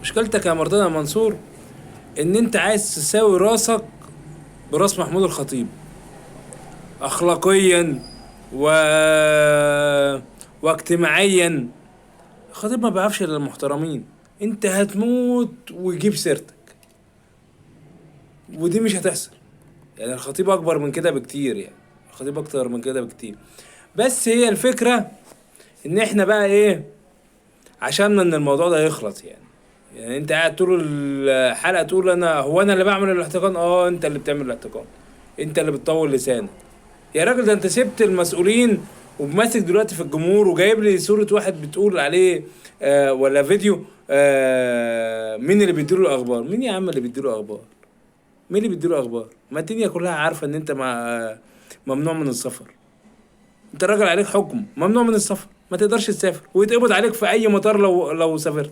مشكلتك يا مرتضى منصور ان انت عايز تساوي راسك براس محمود الخطيب اخلاقيا و... واجتماعيا. الخطيب ما بيعرفش الا المحترمين. انت هتموت ويجيب سيرتك، ودي مش هتحصل. يعني الخطيب اكبر من كده بكتير، يعني الخطيب اكتر من كده بكتير. بس هي الفكرة ان احنا بقى ايه، عشان ان الموضوع ده يخلص يعني انت قاعد طول الحلقة تقول انا اللي بعمل الاحتقان. اه انت اللي بتعمل الاحتقان، انت اللي بتطول لسانك يا راجل. ده انت سبت المسؤولين وماسك دلوقتي في الجمهور، وجايب لي صورة واحد بتقول عليه ولا فيديو مين اللي بيديله الاخبار. مين يا عم اللي بيديله اخبار؟ مين اللي بيديله اخبار؟ ما الدنيا كلها عارفة ان انت ممنوع من السفر. انت راجل عليك حكم ممنوع من السفر، ما تقدرش تسافر، ويتقبض عليك في اي مطار لو سافرت.